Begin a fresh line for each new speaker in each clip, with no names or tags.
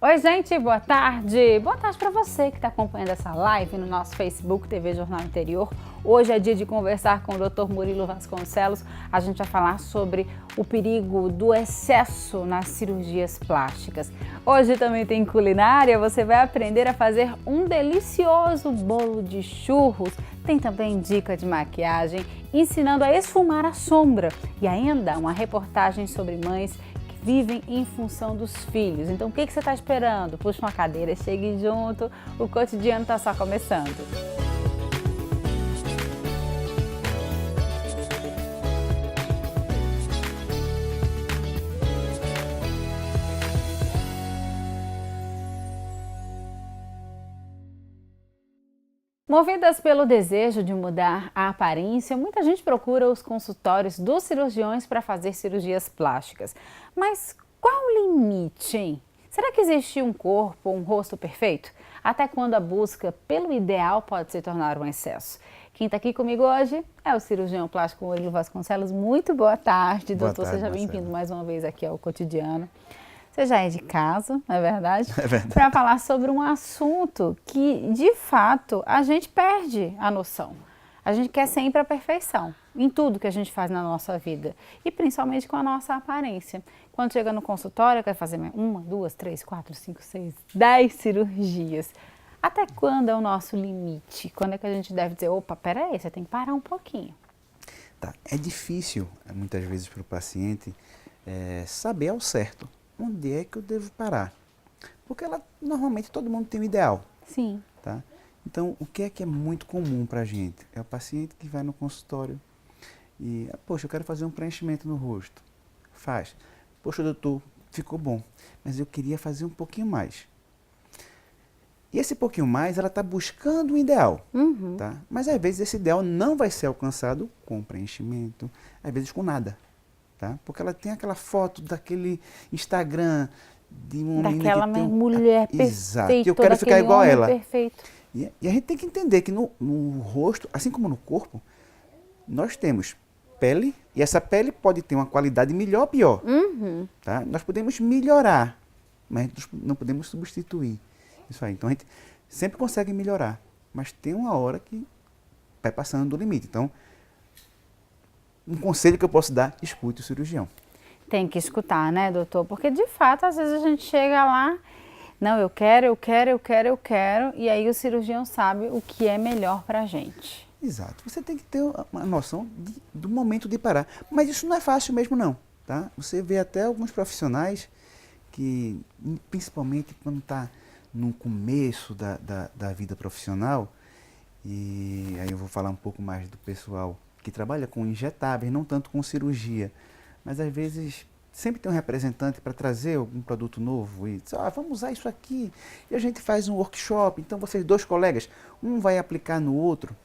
Oi, gente, boa tarde. Boa tarde para você que está acompanhando essa live no nosso Facebook TV Jornal Interior. Hoje é dia de conversar com o Dr. Murilo Vasconcelos. A gente vai falar sobre o perigo do excesso nas cirurgias plásticas. Hoje também tem culinária, você vai aprender a fazer um delicioso bolo de churros. Tem também dica de maquiagem, ensinando a esfumar a sombra e ainda uma reportagem sobre mães vivem em função dos filhos. Então, o que você está esperando? Puxa uma cadeira, chegue junto, o cotidiano está só começando. Movidas pelo desejo de mudar a aparência, muita gente procura os consultórios dos cirurgiões para fazer cirurgias plásticas. Mas qual o limite, hein? Será que existe um corpo, um rosto perfeito? Até quando a busca pelo ideal pode se tornar um excesso? Quem está aqui comigo hoje é o cirurgião plástico Murilo Vasconcelos. Muito boa tarde, doutor. Seja bem-vindo mais uma vez aqui ao Cotidiano. Você já é de casa, não é verdade?
É verdade.
Para falar sobre um assunto que, de fato, a gente perde a noção. A gente quer sempre a perfeição em tudo que a gente faz na nossa vida e principalmente com a nossa aparência. Quando chega no consultório, quer fazer 1, 2, 3, 4, 5, 6, 10 cirurgias. Até quando é o nosso limite? Quando é que a gente deve dizer, opa, peraí, você tem que parar um pouquinho?
Tá. É difícil, muitas vezes, para o paciente saber ao certo onde é que eu devo parar. Porque normalmente todo mundo tem um ideal.
Sim.
Tá? Então, o que é muito comum para a gente? É o paciente que vai no consultório e, poxa, eu quero fazer um preenchimento no rosto. Faz. Poxa, doutor, ficou bom, mas eu queria fazer um pouquinho mais. E esse pouquinho mais, ela está buscando um ideal.
Uhum.
Tá? Mas, às vezes, esse ideal não vai ser alcançado com preenchimento, às vezes com nada. Tá? Porque ela tem aquela foto daquele Instagram de uma
daquela
menina que tem
mulher perfeita.
Exato, eu quero ficar igual a ela.
Perfeito.
E a gente tem que entender que no rosto, assim como no corpo, nós temos pele, e essa pele pode ter uma qualidade melhor ou pior.
Uhum.
Tá? Nós podemos melhorar, mas não podemos substituir isso aí. Então a gente sempre consegue melhorar, mas tem uma hora que vai passando do limite. Então, um conselho que eu posso dar, escute o cirurgião.
Tem que escutar, né, doutor? Porque, de fato, às vezes a gente chega lá, não, eu quero, e aí o cirurgião sabe o que é melhor pra gente.
Exato. Você tem que ter uma noção do momento de parar. Mas isso não é fácil mesmo, não. Tá? Você vê até alguns profissionais que, principalmente quando está no começo da vida profissional, e aí eu vou falar um pouco mais do pessoal que trabalha com injetáveis, não tanto com cirurgia, mas às vezes sempre tem um representante para trazer algum produto novo e diz, vamos usar isso aqui, e a gente faz um workshop, então vocês dois colegas, um vai aplicar no outro,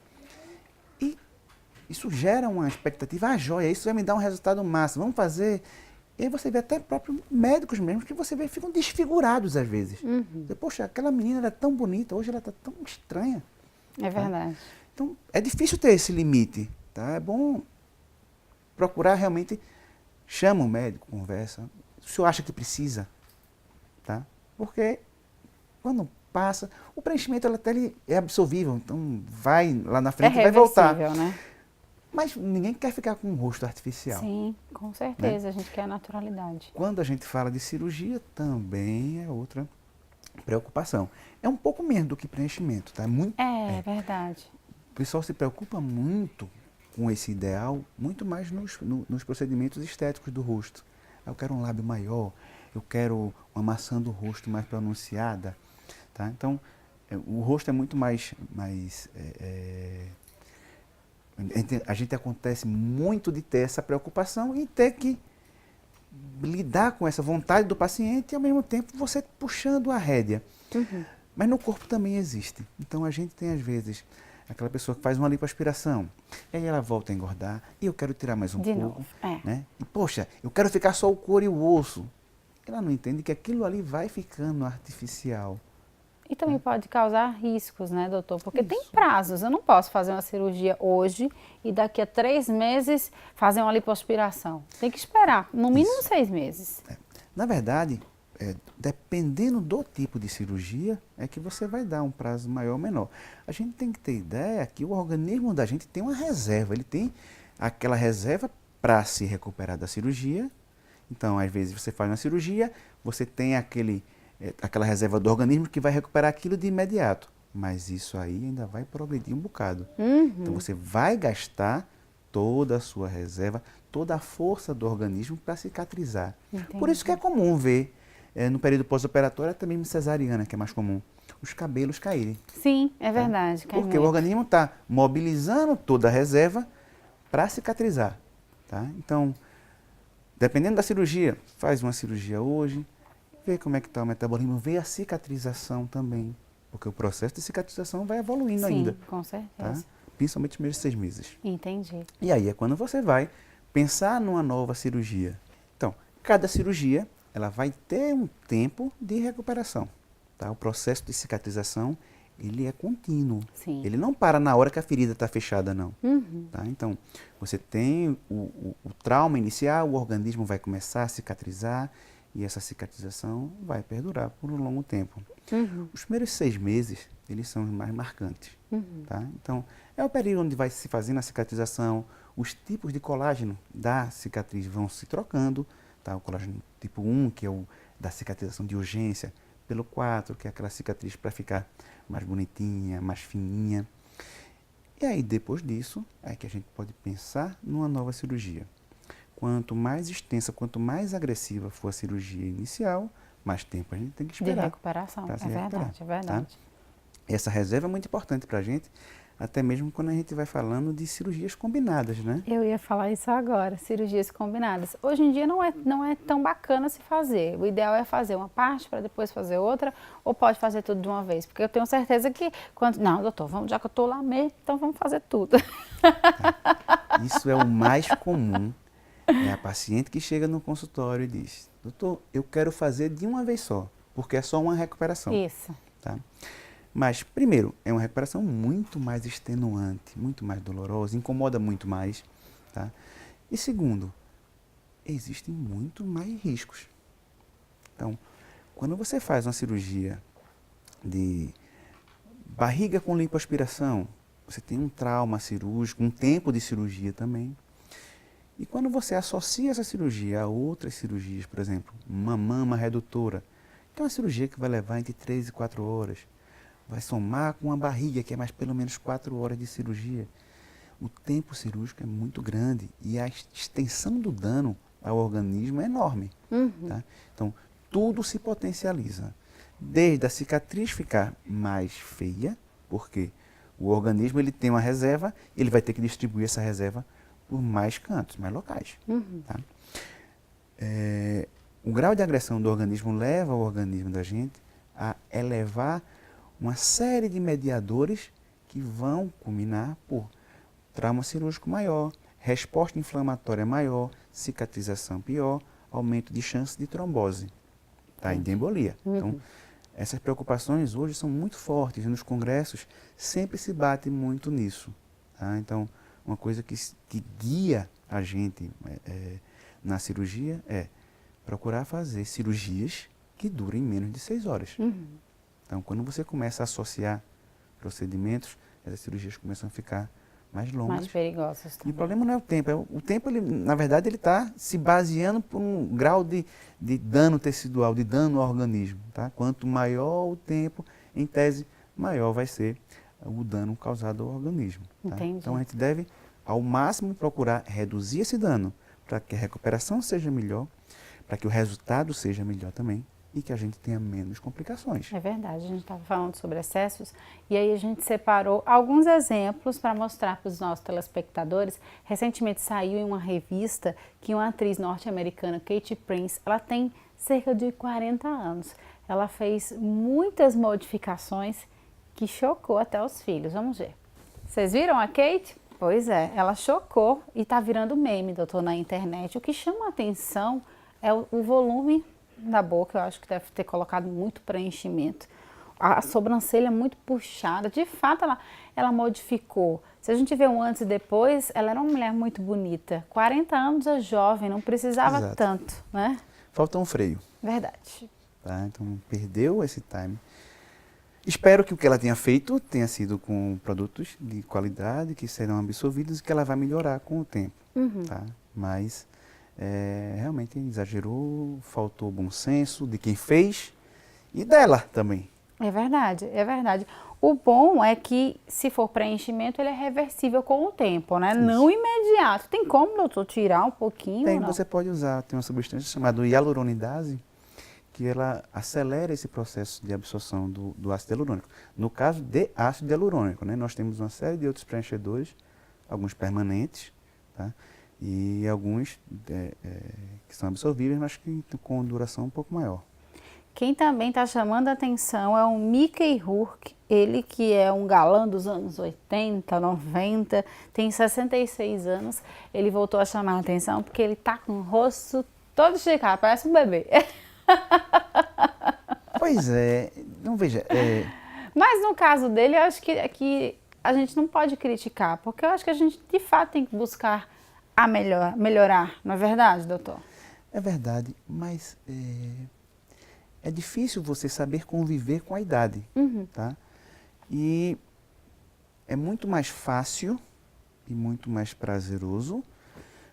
e isso gera uma expectativa, joia, isso vai me dar um resultado massa, vamos fazer, e aí você vê até próprios médicos mesmo, que você vê, ficam desfigurados às vezes.
Uhum.
Poxa, aquela menina era tão bonita, hoje ela está tão estranha.
É verdade.
Tá? Então, é difícil ter esse limite. Tá? É bom procurar realmente, chama o médico, conversa. O senhor acha que precisa? Tá? Porque quando passa, o preenchimento ele é absorvível, então vai lá na frente e vai voltar.
Né?
Mas ninguém quer ficar com um rosto artificial.
Sim, com certeza,
né?
A gente quer a naturalidade.
Quando a gente fala de cirurgia, também é outra preocupação. É um pouco menos do que preenchimento, tá?
É verdade.
O pessoal se preocupa muito com esse ideal, muito mais nos procedimentos estéticos do rosto. Eu quero um lábio maior, eu quero uma maçã do rosto mais pronunciada. Tá? Então, o rosto é muito mais a gente acontece muito de ter essa preocupação e ter que lidar com essa vontade do paciente e, ao mesmo tempo, você puxando a rédea.
Uhum.
Mas no corpo também existe. Então, a gente tem, às vezes, aquela pessoa que faz uma lipoaspiração, e aí ela volta a engordar, e eu quero tirar mais um pouco.
Novo,
né? E, poxa, eu quero ficar só o couro e o osso. Ela não entende que aquilo ali vai ficando artificial.
E também pode causar riscos, né, doutor? Porque
Isso.
tem prazos. Eu não posso fazer uma cirurgia hoje e daqui a 3 meses fazer uma lipoaspiração. Tem que esperar, no mínimo 6 meses.
Na verdade, dependendo do tipo de cirurgia, é que você vai dar um prazo maior ou menor. A gente tem que ter ideia que o organismo da gente tem uma reserva, ele tem aquela reserva para se recuperar da cirurgia. Então, às vezes você faz uma cirurgia, você tem aquela reserva do organismo que vai recuperar aquilo de imediato. Mas isso aí ainda vai progredir um bocado. Então, você vai gastar toda a sua reserva, toda a força do organismo para cicatrizar.
Entendi.
Por isso que é comum ver, no período pós-operatório, até mesmo cesariana, que é mais comum, os cabelos caírem.
Sim, é verdade.
Tá? Porque o organismo está mobilizando toda a reserva para cicatrizar. Tá? Então, dependendo da cirurgia, faz uma cirurgia hoje, vê como é que está o metabolismo, vê a cicatrização também. Porque o processo de cicatrização vai evoluindo ainda.
Sim, com certeza.
Tá? Principalmente nos primeiros 6 meses.
Entendi.
E aí é quando você vai pensar numa nova cirurgia. Então, cada cirurgia, ela vai ter um tempo de recuperação. Tá? O processo de cicatrização, ele é contínuo.
Sim.
Ele não para na hora que a ferida está fechada, não.
Uhum.
Tá? Então, você tem o trauma inicial, o organismo vai começar a cicatrizar e essa cicatrização vai perdurar por um longo tempo.
Uhum.
Os primeiros 6 meses, eles são os mais marcantes.
Uhum.
Tá? Então, é o período onde vai se fazendo a cicatrização, os tipos de colágeno da cicatriz vão se trocando. Tá? O colágeno tipo 1, que é o da cicatrização de urgência, pelo 4, que é aquela cicatriz para ficar mais bonitinha, mais fininha. E aí, depois disso, é que a gente pode pensar numa nova cirurgia. Quanto mais extensa, quanto mais agressiva for a cirurgia inicial, mais tempo a gente tem que esperar.
De recuperação, é verdade, é verdade.
Tá? Essa reserva é muito importante para a gente, até mesmo quando a gente vai falando de cirurgias combinadas, né?
Eu ia falar isso agora, cirurgias combinadas. Hoje em dia não é tão bacana se fazer. O ideal é fazer uma parte para depois fazer outra, ou pode fazer tudo de uma vez. Porque eu tenho certeza que não, doutor, já que eu estou lá mesmo, então vamos fazer tudo.
Tá. Isso é o mais comum. É a paciente que chega no consultório e diz, doutor, eu quero fazer de uma vez só, porque é só uma recuperação.
Isso.
Tá? Mas, primeiro, é uma recuperação muito mais extenuante, muito mais dolorosa, incomoda muito mais. Tá? E segundo, existem muito mais riscos. Então, quando você faz uma cirurgia de barriga com lipoaspiração, você tem um trauma cirúrgico, um tempo de cirurgia também. E quando você associa essa cirurgia a outras cirurgias, por exemplo, uma mama redutora, que é uma cirurgia que vai levar entre 3 e 4 horas, vai somar com uma barriga, que é mais pelo menos 4 horas de cirurgia, o tempo cirúrgico é muito grande e a extensão do dano ao organismo é enorme.
Uhum.
Tá? Então, tudo se potencializa. Desde a cicatriz ficar mais feia, porque o organismo ele tem uma reserva, ele vai ter que distribuir essa reserva por mais cantos, mais locais.
Uhum.
Tá? O grau de agressão do organismo leva o organismo da gente a elevar uma série de mediadores que vão culminar por trauma cirúrgico maior, resposta inflamatória maior, cicatrização pior, aumento de chance de trombose, tá? E de embolia.
Uhum.
Então, essas preocupações hoje são muito fortes e nos congressos sempre se bate muito nisso. Tá? Então, uma coisa que guia a gente na cirurgia é procurar fazer cirurgias que durem menos de 6 horas.
Uhum.
Então, quando você começa a associar procedimentos, essas cirurgias começam a ficar mais longas.
Mais perigosas
E
também.
o problema não é o tempo. O tempo, ele, na verdade, ele está se baseando por um grau de dano tecidual, de dano ao organismo. Tá? Quanto maior o tempo, em tese, maior vai ser o dano causado ao organismo. Tá?
Entendi.
Então, a gente deve, ao máximo, procurar reduzir esse dano para que a recuperação seja melhor, para que o resultado seja melhor também e que a gente tenha menos complicações.
É verdade, a gente estava falando sobre excessos e aí a gente separou alguns exemplos para mostrar para os nossos telespectadores. Recentemente saiu em uma revista que uma atriz norte-americana, Kate Prince, ela tem cerca de 40 anos. Ela fez muitas modificações que chocou até os filhos. Vamos ver. Vocês viram a Kate? Pois é, ela chocou e está virando meme, doutor, na internet. O que chama a atenção é o volume da boca, eu acho que deve ter colocado muito preenchimento. A sobrancelha muito puxada, de fato ela modificou. Se a gente vê um antes e depois, ela era uma mulher muito bonita. 40 anos é jovem, não precisava
Exato.
tanto, né?
Falta um freio.
Verdade.
tá? Então perdeu esse time. Espero que o que ela tenha feito tenha sido com produtos de qualidade que serão absorvidos e que ela vai melhorar com o tempo, tá? Mas realmente exagerou, faltou bom senso de quem fez e dela também.
É verdade, é verdade. O bom é que, se for preenchimento, ele é reversível com o tempo, né?
Isso.
Não imediato. Tem como, doutor, tirar um pouquinho?
Tem,
ou não?
você pode usar, tem uma substância chamada hialuronidase, que ela acelera esse processo de absorção do ácido hialurônico. No caso de ácido hialurônico, né? Nós temos uma série de outros preenchedores, alguns permanentes, tá? E alguns que são absorvíveis, mas que com duração um pouco maior.
Quem também está chamando a atenção é o Mickey Rourke, ele que é um galã dos anos 80, 90, tem 66 anos. Ele voltou a chamar a atenção porque ele está com o rosto todo esticado, parece um bebê.
Pois é, não veja,
Mas no caso dele, eu acho que a gente não pode criticar, porque eu acho que a gente de fato tem que buscar melhorar, não é verdade, doutor?
é verdade, mas é difícil você saber conviver com a idade, tá? E é muito mais fácil e muito mais prazeroso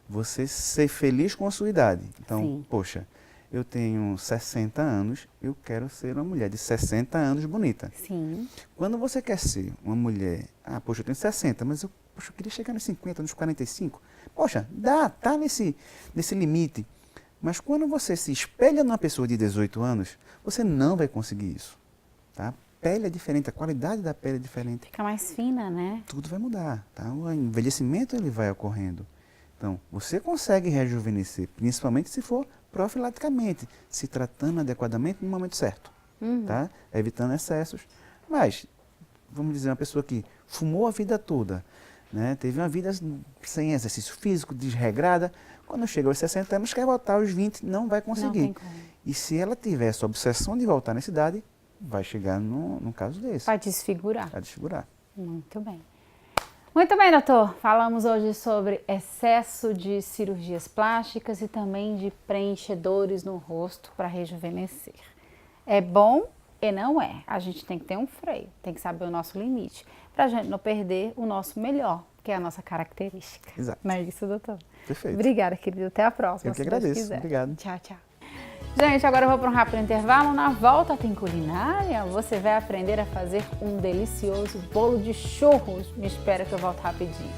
você ser feliz com a sua idade. Então,
Sim.
poxa, eu tenho 60 anos, eu quero ser uma mulher de 60 anos bonita.
Sim.
Quando você quer ser uma mulher, poxa, eu tenho 60, mas eu queria chegar nos 50, nos 45. Poxa, tá nesse limite. Mas quando você se espelha numa pessoa de 18 anos, você não vai conseguir isso, tá? A pele é diferente, a qualidade da pele é diferente.
Fica mais fina, né?
Tudo vai mudar, tá? O envelhecimento ele vai ocorrendo. Então, você consegue rejuvenescer, principalmente se for profilaticamente, se tratando adequadamente no momento certo, tá? Evitando excessos. Mas, vamos dizer, uma pessoa que fumou a vida toda, né? Teve uma vida sem exercício físico, desregrada, quando chega aos 60 anos, quer voltar aos 20, não vai conseguir.
Não tem como.
E se ela tiver essa obsessão de voltar nessa idade, vai chegar num caso desse.
Vai desfigurar.
Vai desfigurar.
Muito bem. Muito bem, doutor. Falamos hoje sobre excesso de cirurgias plásticas e também de preenchedores no rosto para rejuvenescer. É bom e não é. A gente tem que ter um freio, tem que saber o nosso limite, para a gente não perder o nosso melhor, que é a nossa característica.
Exato.
Não é isso, doutor?
Perfeito.
Obrigada, querido. Até a próxima.
Eu que
se Deus
agradeço.
quiser.
Obrigado.
Tchau, tchau. Gente, agora eu vou para um rápido intervalo. Na volta tem culinária. Você vai aprender a fazer um delicioso bolo de churros. Me espera que eu volto rapidinho.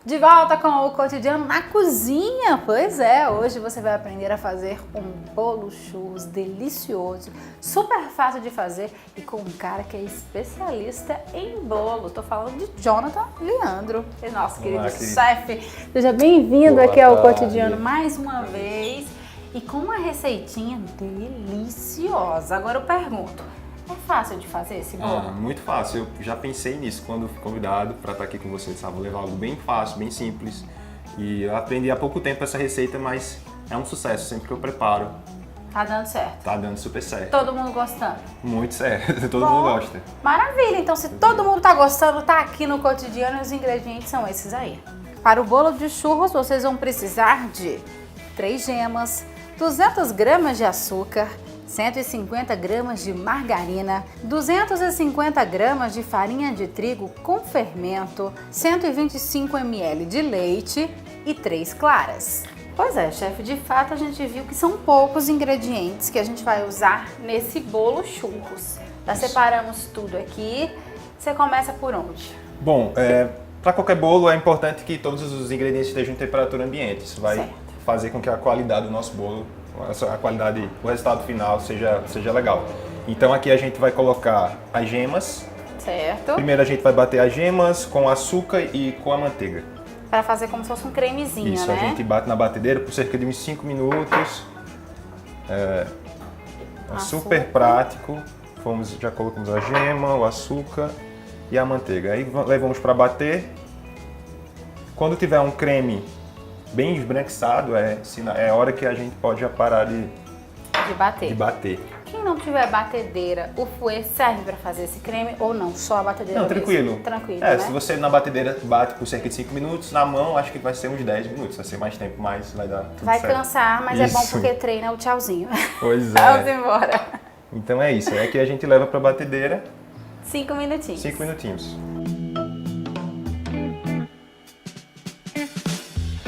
De volta com o Cotidiano na cozinha. Pois é, hoje você vai aprender a fazer um bolo churros delicioso, super fácil de fazer e com um cara que é especialista em bolo. Tô falando de Jonathan Leandro, nosso querido chefe. Seja bem-vindo aqui ao Cotidiano mais uma vez e com uma receitinha deliciosa. Agora eu pergunto, é fácil de fazer esse bolo?
Muito fácil. Eu já pensei nisso quando fui convidado para estar aqui com vocês, sabe? Vou levar algo bem fácil, bem simples. E eu aprendi há pouco tempo essa receita, mas é um sucesso sempre que eu preparo.
Tá dando certo?
Tá dando super certo.
Todo mundo gostando?
Muito certo, todo
Bom,
mundo gosta.
Maravilha, então se todo mundo tá gostando, tá aqui no Cotidiano e os ingredientes são esses aí. Para o bolo de churros, vocês vão precisar de 3 gemas, 200 gramas de açúcar, 150 gramas de margarina, 250 gramas de farinha de trigo com fermento, 125 ml de leite e 3 claras. Pois é, chefe, de fato a gente viu que são poucos ingredientes que a gente vai usar nesse bolo churros. Já separamos tudo aqui. Você começa por onde?
Bom, para qualquer bolo é importante que todos os ingredientes estejam em temperatura ambiente. Isso vai fazer com que a qualidade do nosso bolo, a qualidade, o resultado final seja legal. Então aqui a gente vai colocar as gemas.
Certo.
Primeiro a gente vai bater as gemas com açúcar e com a manteiga.
Para fazer como se fosse um cremezinho,
Isso,
né?
a gente bate na batedeira por cerca de uns 5 minutos. É super prático. Já colocamos a gema, o açúcar e a manteiga. Aí levamos para bater. Quando tiver um creme bem esbranquiçado, é hora que a gente pode já parar de bater.
Quem não tiver batedeira, o fouet serve para fazer esse creme ou não? Só a batedeira
Não,
mesmo?
tranquilo.
Tranquilo,
É,
né?
se você na batedeira bate por cerca de 5 minutos, na mão acho que vai ser uns 10 minutos. Vai ser mais tempo, mas vai dar tudo
Vai
certo.
cansar, mas é bom
Isso.
porque treina o tchauzinho.
Pois
Vamos
é.
embora.
Então é isso. É que a gente leva pra batedeira
5 minutinhos.
5 minutinhos.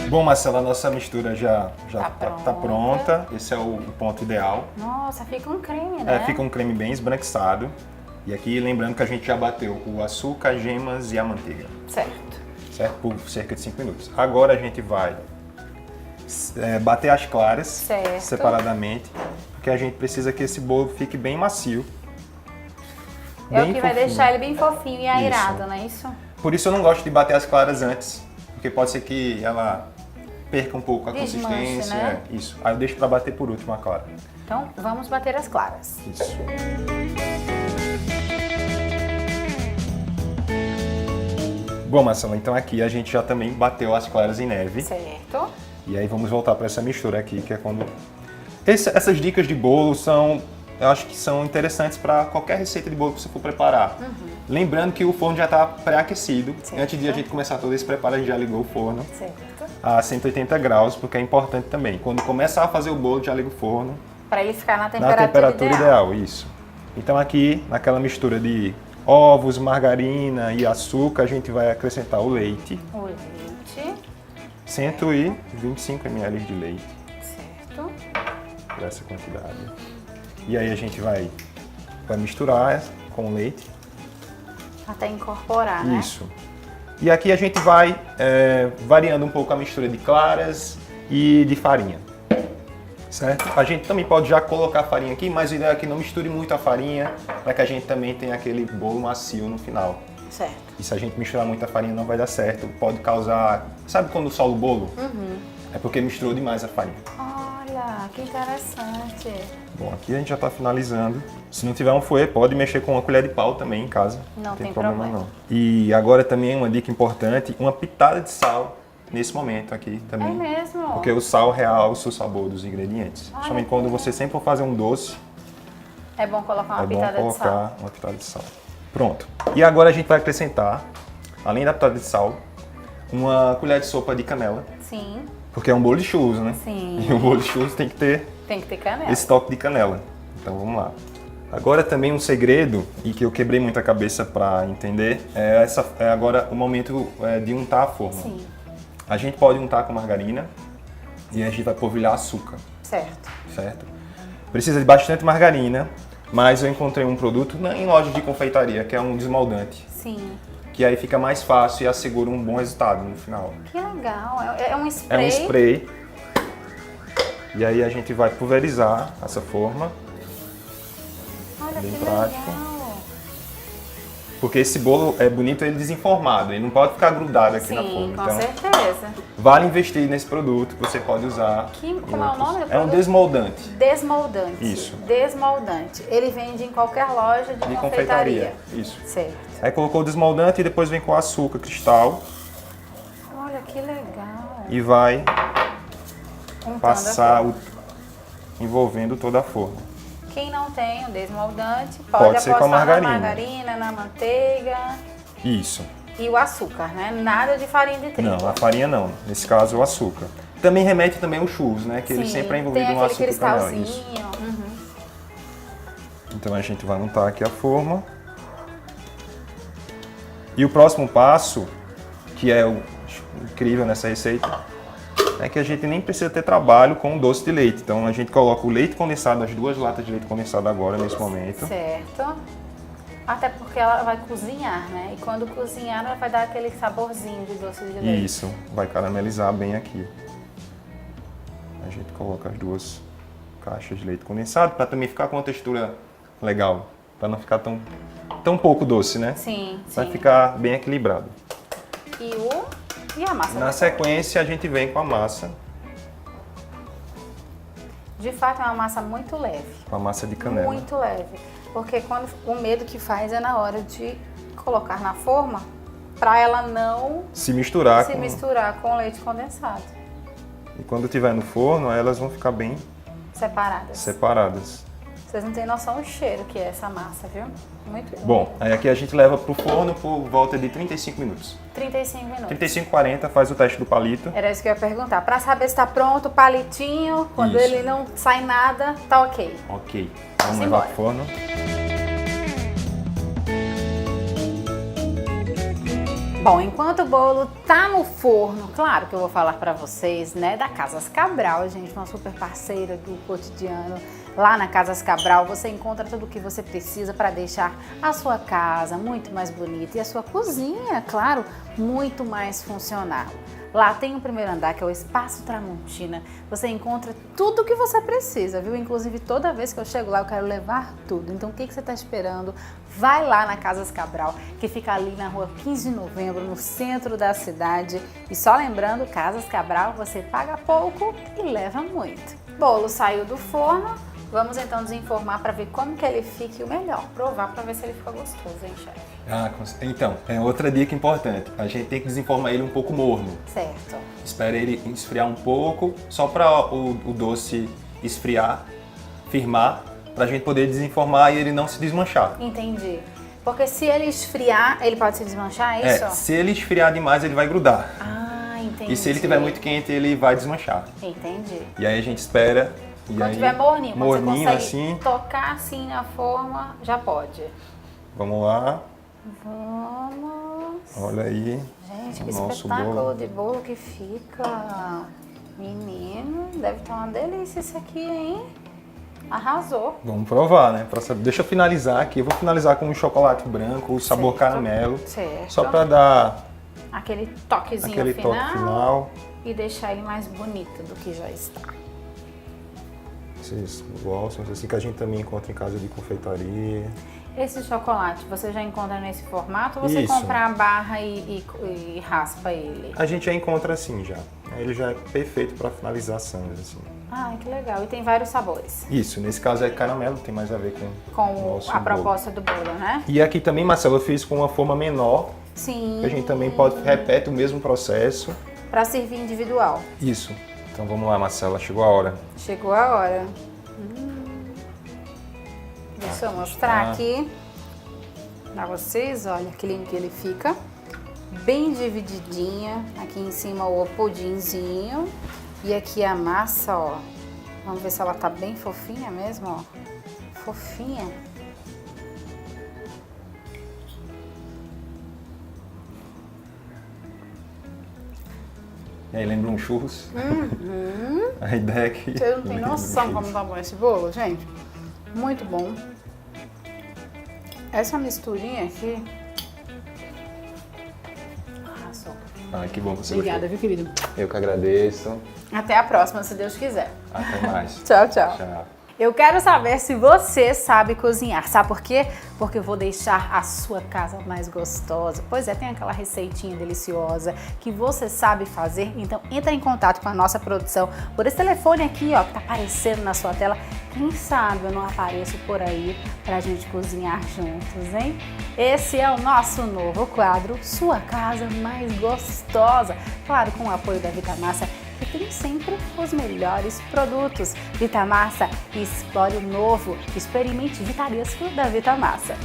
Bom, Marcela, a nossa mistura já tá pronta. Esse é o ponto ideal.
Nossa, fica um creme, né?
Fica um creme bem esbranquiçado. E aqui, lembrando que a gente já bateu o açúcar, as gemas e a manteiga.
Certo.
Certo? Por cerca de 5 minutos. Agora a gente vai bater as claras
Certo.
separadamente, porque a gente precisa que esse bolo fique bem macio.
É o
bem
que vai
fofinho.
deixar ele bem fofinho e aerado,
Isso.
não é isso?
Por isso eu não gosto de bater as claras antes, porque pode ser que ela perca um pouco a
Desmanche,
consistência.
né?
Isso. Aí eu deixo para bater por último a clara.
Então, vamos bater as claras.
Isso. Bom, Marcela, então aqui a gente já também bateu as claras em neve.
Certo.
E aí vamos voltar para essa mistura aqui, que é quando... Essas dicas de bolo eu acho que são interessantes para qualquer receita de bolo que você for preparar. Lembrando que o forno já está pré-aquecido.
Certo.
Antes de a gente começar todo esse preparo, a gente já ligou o forno
Certo.
a 180 graus, porque é importante também. Quando começar a fazer o bolo, já liga o forno
Para ele ficar na
na
temperatura,
temperatura ideal. Isso. Então aqui, naquela mistura de ovos, margarina e açúcar, a gente vai acrescentar o leite.
O leite.
125 ml de leite,
Certo.
por essa quantidade. E aí a gente vai misturar com o leite.
Até incorporar, né?
Isso. E aqui a gente vai variando um pouco a mistura de claras e de farinha. Certo? A gente também pode já colocar a farinha aqui, mas a ideia é que não misture muito a farinha, para que a gente também tenha aquele bolo macio no final.
Certo.
E se a gente misturar muita farinha não vai dar certo, pode causar... Sabe quando sola o bolo? É porque misturou demais a farinha.
Olha, que interessante.
Bom, aqui a gente já está finalizando. Se não tiver um fouet, pode mexer com uma colher de pau também em casa.
Não tem
problema
problema.
não. E agora também uma dica importante, uma pitada de sal nesse momento aqui também.
É mesmo?
Porque o sal realça o sabor dos ingredientes.
Olha
Somente
que
quando
legal.
você sempre for fazer um doce,
É bom colocar uma
é bom
pitada de
colocar
sal.
uma pitada de sal. Pronto. E agora a gente vai acrescentar, além da pitada de sal, uma colher de sopa de canela.
Sim,
Porque é um bolo de churros, né?
sim.
E o bolo de churros tem que ter
Tem que ter canela.
esse toque de canela. Então vamos lá. Agora também um segredo, e que eu quebrei muita cabeça para entender, é agora o momento de untar a forma.
Sim,
A gente pode untar com margarina e a gente vai polvilhar açúcar,
certo.
certo? Precisa de bastante margarina, mas eu encontrei um produto em lojas de confeitaria, que é um desmoldante,
Sim.
que aí fica mais fácil e assegura um bom resultado no final.
Que legal. É um
É
spray.
um spray. E aí a gente vai pulverizar essa forma,
Olha
bem
que
prático.
legal.
porque esse bolo é bonito ele desenformado, ele não pode ficar grudado aqui na
Sim,
forma.
com
Então,
certeza.
vale investir nesse produto que você pode usar.
Como é o nome do
É um
produto?
desmoldante
Desmoldante.
Isso.
Desmoldante. Ele vende em qualquer loja de
de
confeitaria.
confeitaria. Isso.
Certo.
Aí colocou o desmoldante e depois vem com açúcar cristal
Olha que legal.
e vai
Untando
passar
a
envolvendo toda a forma.
Quem não tem o desmoldante
Pode
pode
ser com a
apostar
margarina.
na margarina, na manteiga
Isso.
e o açúcar, né? Nada de farinha de trigo.
Não, a farinha não. Nesse caso, o açúcar. Também remete também ao churros, né? Que ele
Sim,
sempre é envolvido
tem
no
aquele
açúcar canela.
cristalzinho.
Isso.
Uhum.
Então a gente vai montar aqui a forma. E o próximo passo, que é o incrível nessa receita, é que a gente nem precisa ter trabalho com o doce de leite. Então a gente coloca o leite condensado, as 2 latas de leite condensado agora, nesse momento.
Certo. Até porque ela vai cozinhar, né? E quando cozinhar, ela vai dar aquele saborzinho de doce de leite.
Isso, vai caramelizar bem aqui. A gente coloca as 2 caixas de leite condensado para também ficar com uma textura legal, para não ficar tão pouco doce, né?
Sim,
Vai
sim.
ficar bem equilibrado.
E a massa?
Na sequência a gente vem com a massa,
De fato, é uma massa muito leve.
com a massa de canela.
Muito leve. Porque quando o medo que faz é na hora de colocar na forma para ela não
Se misturar
se
com...
misturar com o leite condensado.
E quando estiver no forno, elas vão ficar bem
Separadas.
separadas.
Vocês não têm noção do cheiro que é essa massa, viu? Muito bom.
Bom, aí aqui a gente leva pro forno por volta de 35 minutos.
35 minutos.
35, 40, faz o teste do palito.
Era isso que eu ia perguntar. Pra saber se tá pronto o palitinho, quando
Isso.
ele não sai nada, tá ok.
Ok, vamos levar
Simbora.
pro forno.
Bom, enquanto o bolo tá no forno, claro que eu vou falar pra vocês, né, da Casas Cabral, gente, uma super parceira do cotidiano. Lá na Casas Cabral você encontra tudo o que você precisa para deixar a sua casa muito mais bonita e a sua cozinha, claro, muito mais funcional. Lá tem o primeiro andar, que é o Espaço Tramontina. Você encontra tudo o que você precisa, viu? Inclusive, toda vez que eu chego lá, eu quero levar tudo. Então, o que você está esperando? Vai lá na Casas Cabral, que fica ali na rua 15 de novembro, no centro da cidade. E só lembrando, Casas Cabral, você paga pouco e leva muito. Bolo saiu do forno. Vamos então desenformar para ver como que ele fica e o melhor, provar para ver se ele fica gostoso, hein, chefe?
Então, é outra dica importante. A gente tem que desenformar ele um pouco morno.
Certo.
Espera ele esfriar um pouco, só para o doce esfriar, firmar, para a gente poder desenformar e ele não se desmanchar.
Entendi. Porque se ele esfriar, ele pode se desmanchar, é isso?
Se ele esfriar demais, ele vai grudar.
Ah, entendi.
E se ele estiver muito quente, ele vai desmanchar.
Entendi.
E aí a gente espera. E
Quando
aí,
tiver morninho, quando
morninho
você consegue
assim.
tocar assim na forma, já pode.
Vamos lá.
Vamos.
Olha aí.
Gente, que
o nosso
espetáculo
bolo.
de bolo que fica. Menino, deve estar uma delícia esse aqui, hein? Arrasou.
Vamos provar, né? Deixa eu finalizar aqui. Eu vou finalizar com um chocolate branco, o sabor
Certo.
caramelo.
Certo.
Só para dar
Aquele toquezinho
aquele
final,
toque final.
e deixar ele mais bonito do que já está.
Vocês gostam, assim que a gente também encontra em casa de confeitaria.
Esse chocolate você já encontra nesse formato ou você
Isso.
compra a barra e raspa ele?
A gente já encontra assim já. Ele já é perfeito para finalização, assim.
Ai, que legal. E tem vários sabores.
Isso, nesse caso é caramelo, tem mais a ver com
Com
o nosso
a
bolo.
proposta do bolo, né?
E aqui também, Marcelo, eu fiz com uma forma menor,
Sim.
que a gente também repete o mesmo processo.
Para servir individual.
Isso. Então vamos lá, Marcela, chegou a hora.
Chegou a hora. Deixa eu mostrar aqui para vocês. Olha que lindo que ele fica. Bem divididinha. Aqui em cima o pudinzinho. E aqui a massa, ó. Vamos ver se ela tá bem fofinha mesmo, ó. Fofinha.
E aí, lembra um churros? A ideia é que...
Você não tem noção como tá bom esse bolo, gente. Muito bom. Essa misturinha aqui... Arrasou.
Ai, que bom que você
Obrigada,
gostou.
viu, querido?
Eu que agradeço.
Até a próxima, se Deus quiser.
Até mais.
Tchau, tchau.
Tchau.
Eu quero saber se você sabe cozinhar. Sabe por quê? Porque eu vou deixar a sua casa mais gostosa. Pois é, tem aquela receitinha deliciosa que você sabe fazer. Então entra em contato com a nossa produção por esse telefone aqui, ó, que tá aparecendo na sua tela. Quem sabe eu não apareço por aí pra gente cozinhar juntos, hein? Esse é o nosso novo quadro, Sua Casa Mais Gostosa. Claro, com o apoio da Vitamassa, que tem sempre os melhores produtos. Vitamassa, explore o novo. Experimente Vitaresco da Vitamassa.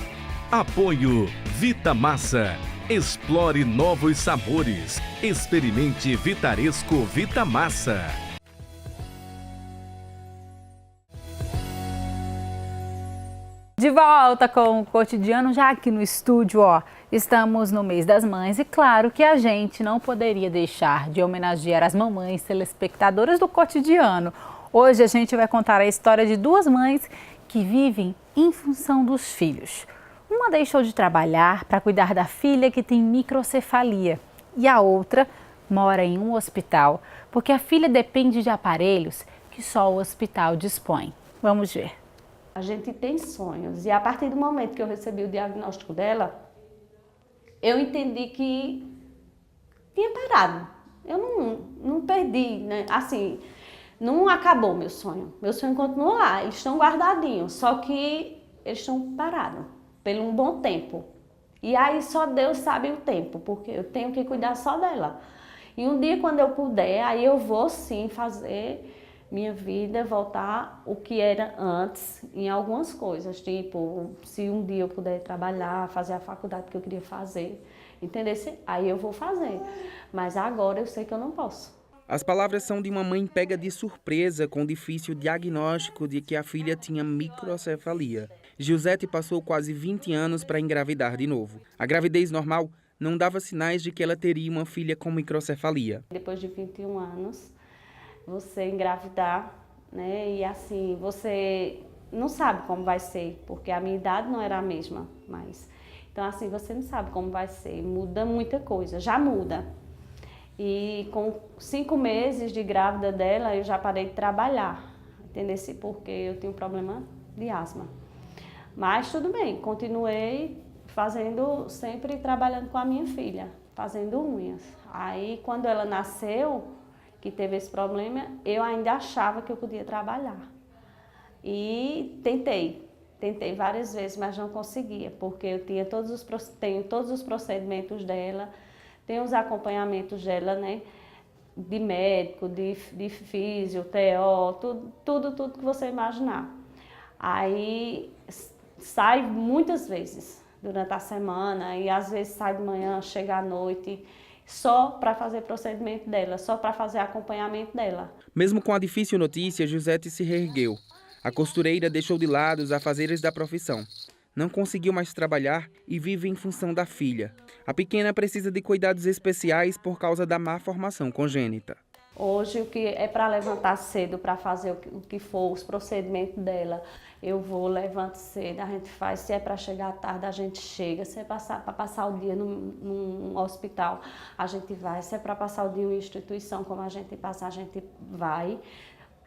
Apoio Vitamassa. Explore novos sabores. Experimente Vitaresco Vitamassa.
De volta com o cotidiano, já aqui no estúdio, ó, estamos no mês das mães e claro que a gente não poderia deixar de homenagear as mamães telespectadoras do cotidiano. Hoje a gente vai contar a história de duas mães que vivem em função dos filhos. Uma deixou de trabalhar para cuidar da filha que tem microcefalia e a outra mora em um hospital porque a filha depende de aparelhos que só o hospital dispõe. Vamos ver.
A gente tem sonhos e a partir do momento que eu recebi o diagnóstico dela, eu entendi que tinha parado. Eu não perdi, né? Assim, não acabou meu sonho. Meu sonho continua lá, eles estão guardadinhos, só que eles estão parados por um bom tempo. E aí só Deus sabe o tempo, porque eu tenho que cuidar só dela. E um dia quando eu puder, aí eu vou sim fazer minha vida voltar o que era antes em algumas coisas, tipo, se um dia eu puder trabalhar, fazer a faculdade que eu queria fazer, entendeu? Aí eu vou fazer, mas agora eu sei que eu não posso.
As palavras são de uma mãe pega de surpresa com o difícil diagnóstico de que a filha tinha microcefalia. Gilzete passou quase 20 anos para engravidar de novo. A gravidez normal não dava sinais de que ela teria uma filha com microcefalia.
Depois de 21 anos, você engravidar, né? E assim, você não sabe como vai ser, porque a minha idade não era a mesma, mas então assim, você não sabe como vai ser, muda muita coisa, já muda. E com 5 meses de grávida dela, eu já parei de trabalhar, entendeu? Porque eu tinha um problema de asma. Mas tudo bem, continuei fazendo, sempre trabalhando com a minha filha, fazendo unhas. Aí quando ela nasceu, que teve esse problema, eu ainda achava que eu podia trabalhar. E tentei várias vezes, mas não conseguia, porque eu tenho todos os procedimentos dela, tenho os acompanhamentos dela, né, de médico, de físio, TO, tudo que você imaginar. Aí sai muitas vezes durante a semana, e às vezes sai de manhã, chega à noite, só para fazer procedimento dela, só para fazer acompanhamento dela.
Mesmo com a difícil notícia, Gilzete se reergueu. A costureira deixou de lado os afazeres da profissão. Não conseguiu mais trabalhar e vive em função da filha. A pequena precisa de cuidados especiais por causa da má formação congênita.
Hoje, o que é para levantar cedo, para fazer o que for, os procedimentos dela, eu vou, levanto cedo, a gente faz. Se é para chegar à tarde, a gente chega. Se é para passar o dia num hospital, a gente vai. Se é para passar o dia em uma instituição, como a gente passa, a gente vai.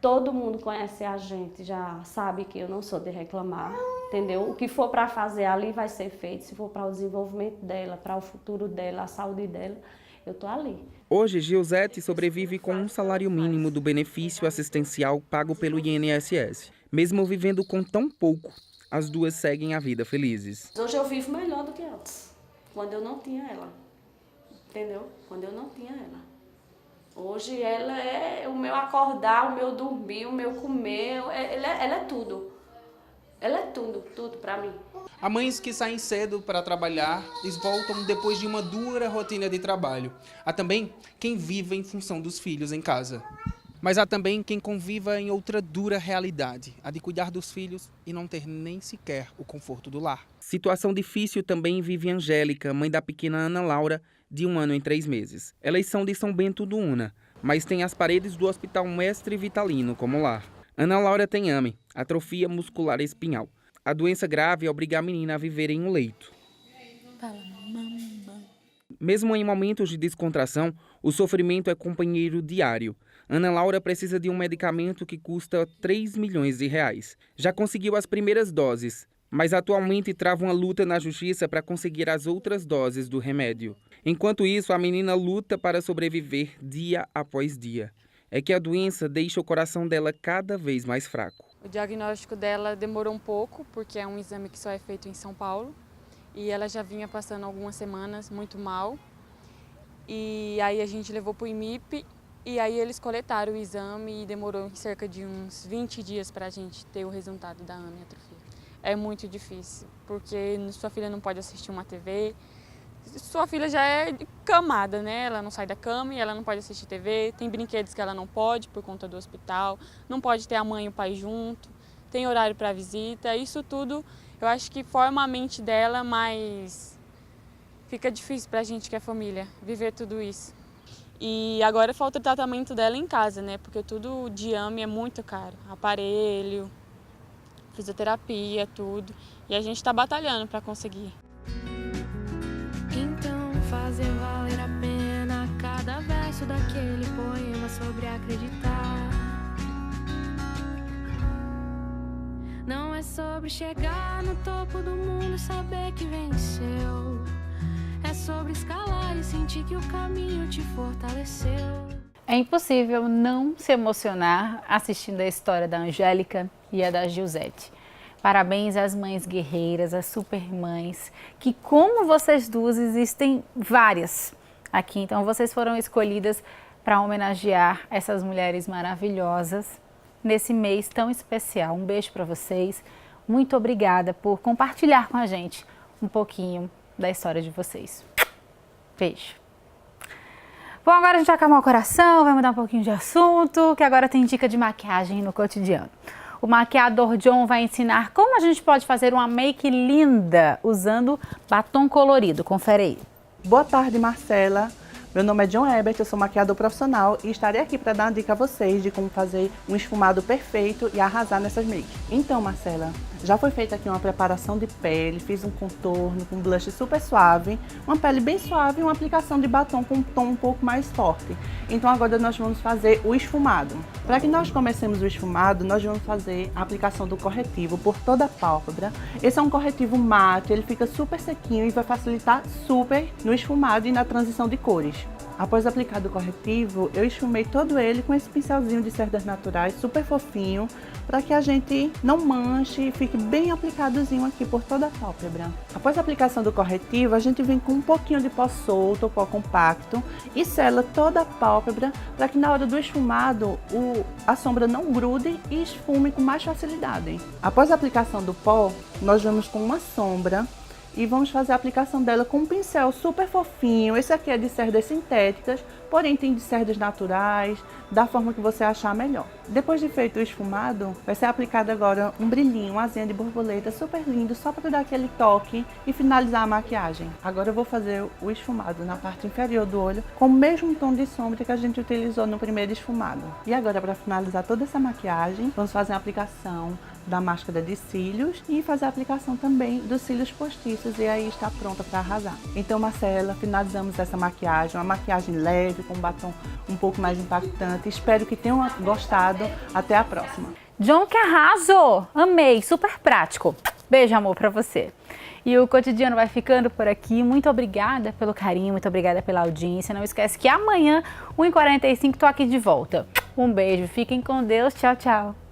Todo mundo conhece a gente, já sabe que eu não sou de reclamar, entendeu? O que for para fazer ali vai ser feito. Se for para o desenvolvimento dela, para o futuro dela, a saúde dela, eu estou ali.
Hoje, Gilzete sobrevive com um salário mínimo do benefício assistencial pago pelo INSS. Mesmo vivendo com tão pouco, as duas seguem a vida felizes.
Hoje eu vivo melhor do que antes, quando eu não tinha ela, entendeu? Quando eu não tinha ela. Hoje ela é o meu acordar, o meu dormir, o meu comer, ela é tudo. Ela é tudo para mim.
Há mães que saem cedo para trabalhar e voltam depois de uma dura rotina de trabalho. Há também quem vive em função dos filhos em casa. Mas há também quem conviva em outra dura realidade, a de cuidar dos filhos e não ter nem sequer o conforto do lar. Situação difícil também vive Angélica, mãe da pequena Ana Laura, de 1 ano e 3 meses. Elas são de São Bento do Una, mas têm as paredes do Hospital Mestre Vitalino como lar. Ana Laura tem AME, atrofia muscular espinhal. A doença grave obriga a menina a viver em um leito. Mesmo em momentos de descontração, o sofrimento é companheiro diário. Ana Laura precisa de um medicamento que custa 3 milhões de reais. Já conseguiu as primeiras doses, mas atualmente trava uma luta na justiça para conseguir as outras doses do remédio. Enquanto isso, a menina luta para sobreviver dia após dia. É que a doença deixa o coração dela cada vez mais fraco.
O diagnóstico dela demorou um pouco, porque é um exame que só é feito em São Paulo. E ela já vinha passando algumas semanas muito mal. E aí a gente levou para o IMIP, e aí eles coletaram o exame e demorou cerca de uns 20 dias para a gente ter o resultado da amiotrofia. É muito difícil, porque sua filha não pode assistir uma TV, sua filha já é camada, né? Ela não sai da cama e ela não pode assistir TV, tem brinquedos que ela não pode por conta do hospital, não pode ter a mãe e o pai junto, tem horário para visita, isso tudo eu acho que forma a mente dela, mas fica difícil para a gente que é família viver tudo isso. E agora falta o tratamento dela em casa, né? Porque tudo de AME é muito caro, aparelho, fisioterapia, tudo. E a gente está batalhando para conseguir.
Então fazer valer a pena cada verso daquele poema sobre acreditar. Não é sobre chegar no topo do mundo e saber que venceu. É sobre escalar e sentir que o caminho te fortaleceu.
É impossível não se emocionar assistindo a história da Angélica e a da Gilzete. Parabéns às mães guerreiras, às supermães, que como vocês duas existem várias aqui. Então vocês foram escolhidas para homenagear essas mulheres maravilhosas nesse mês tão especial. Um beijo para vocês. Muito obrigada por compartilhar com a gente um pouquinho da história de vocês. Beijo. Bom, agora a gente vai acalmar o coração, vai mudar um pouquinho de assunto, que agora tem dica de maquiagem no cotidiano. O maquiador John vai ensinar como a gente pode fazer uma make linda usando batom colorido. Confere aí.
Boa tarde, Marcela. Meu nome é John Ebert, eu sou maquiador profissional e estarei aqui para dar uma dica a vocês de como fazer um esfumado perfeito e arrasar nessas makes. Então, Marcela, já foi feita aqui uma preparação de pele, fiz um contorno com blush super suave, uma pele bem suave e uma aplicação de batom com um tom um pouco mais forte. Então agora nós vamos fazer o esfumado. Para que nós comecemos o esfumado, nós vamos fazer a aplicação do corretivo por toda a pálpebra. Esse é um corretivo mate, ele fica super sequinho e vai facilitar super no esfumado e na transição de cores. Após aplicado o corretivo, eu esfumei todo ele com esse pincelzinho de cerdas naturais, super fofinho, para que a gente não manche e fique bem aplicadozinho aqui por toda a pálpebra. Após a aplicação do corretivo, a gente vem com um pouquinho de pó solto, pó compacto, e sela toda a pálpebra para que na hora do esfumado a sombra não grude e esfume com mais facilidade. Após a aplicação do pó, nós vamos com uma sombra e vamos fazer a aplicação dela com um pincel super fofinho. Esse aqui é de cerdas sintéticas, porém tem de cerdas naturais, da forma que você achar melhor. Depois de feito o esfumado, vai ser aplicado agora um brilhinho, uma asinha de borboleta super lindo, só para dar aquele toque e finalizar a maquiagem. Agora eu vou fazer o esfumado na parte inferior do olho, com o mesmo tom de sombra que a gente utilizou no primeiro esfumado. E agora, para finalizar toda essa maquiagem, vamos fazer a aplicação da máscara de cílios e fazer a aplicação também dos cílios postiços, e aí está pronta para arrasar. Então, Marcela, finalizamos essa maquiagem, uma maquiagem leve, com um batom um pouco mais impactante. Espero que tenham gostado. Até a próxima.
John, que arraso! Amei, super prático. Beijo, amor, pra você. E o Cotidiano vai ficando por aqui. Muito obrigada pelo carinho, muito obrigada pela audiência. Não esquece que amanhã, 1h45, tô aqui de volta. Um beijo, fiquem com Deus. Tchau, tchau.